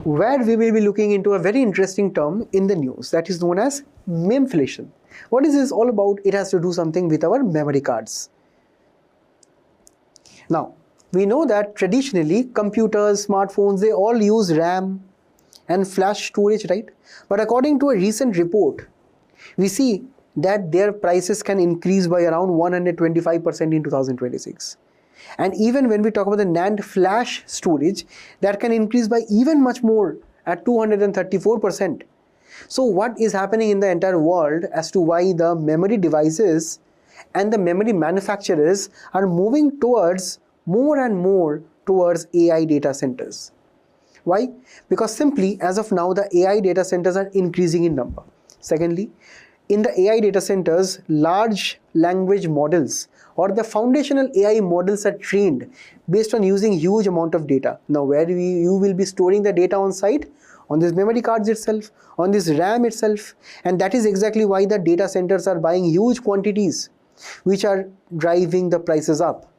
where we will be looking into a very interesting term in the news that is known as Memflation. What is this all about? It has to do something with our memory cards. Now, we know that traditionally computers, smartphones, they all use RAM and flash storage, right? But according to a recent report, we see that their prices can increase by around 125% in 2026. And even when we talk about the NAND flash storage, that can increase by even much more at 234%. So what is happening in the entire world as to why the memory devices and the memory manufacturers are moving towards more and more towards AI data centers? Why? Because simply as of now the AI data centers are increasing in number. Secondly, in the AI data centers, large language models or the foundational AI models are trained based on using huge amount of data. Now where you will be storing the data on site? On this memory cards itself, on this RAM itself, and that is exactly why the data centers are buying huge quantities, which are driving the prices up.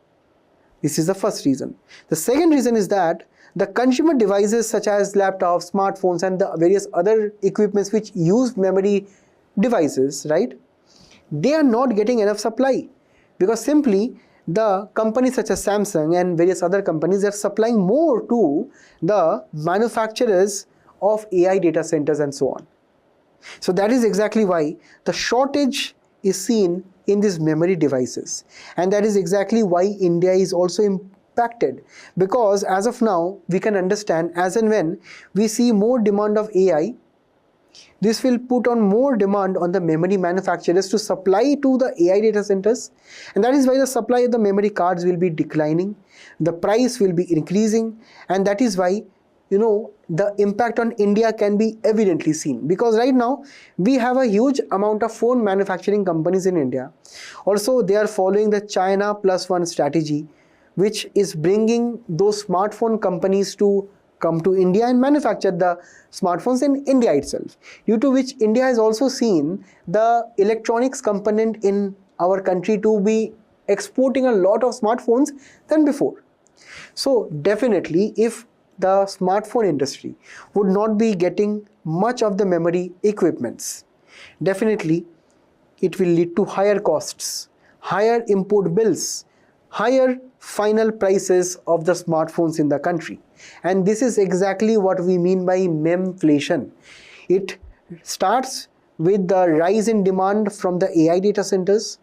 This is the first reason. The second reason is that the consumer devices such as laptops, smartphones and the various other equipments which use memory devices, right? They are not getting enough supply because simply the companies such as Samsung and various other companies are supplying more to the manufacturers of AI data centers and so on. So that is exactly why the shortage is seen in these memory devices, and that is exactly why India is also impacted, because as of now we can understand as and when we see more demand of AI, this will put on more demand on the memory manufacturers to supply to the AI data centers, and that is why the supply of the memory cards will be declining, the price will be increasing, and that is why the impact on India can be evidently seen, because right now we have a huge amount of phone manufacturing companies in India. Also, they are following the China plus one strategy, which is bringing those smartphone companies to come to India and manufacture the smartphones in India itself, due to which India has also seen the electronics component in our country to be exporting a lot of smartphones than before. So definitely, if the smartphone industry would not be getting much of the memory equipments, definitely it will lead to higher costs, higher import bills, higher final prices of the smartphones in the country. And this is exactly what we mean by memflation. It starts with the rise in demand from the AI data centers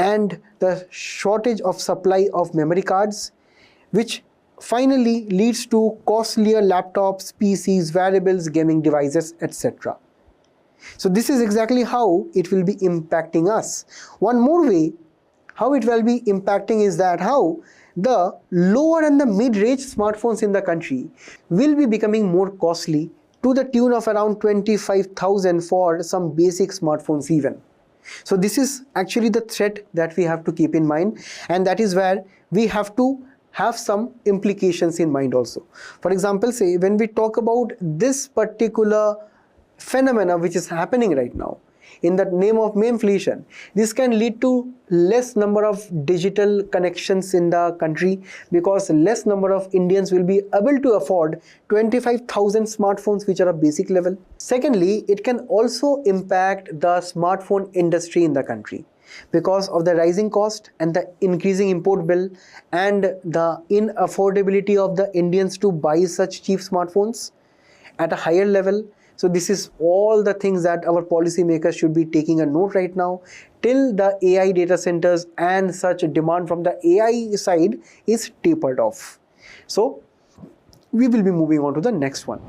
and the shortage of supply of memory cards, which finally leads to costlier laptops, PCs, wearables, gaming devices, etc. So this is exactly how it will be impacting us. One more way how it will be impacting is that how the lower and the mid-range smartphones in the country will be becoming more costly, to the tune of around 25,000 for some basic smartphones even. So this is actually the threat that we have to keep in mind, and that is where we have to have some implications in mind also. For example, say when we talk about this particular phenomena which is happening right now in the name of memflation, this can lead to less number of digital connections in the country, because less number of Indians will be able to afford 25,000 smartphones which are a basic level. Secondly, it can also impact the smartphone industry in the country, because of the rising cost and the increasing import bill and the inaffordability of the Indians to buy such cheap smartphones at a higher level. So this is all the things that our policymakers should be taking a note right now, till the AI data centers and such demand from the AI side is tapered off. So we will be moving on to the next one.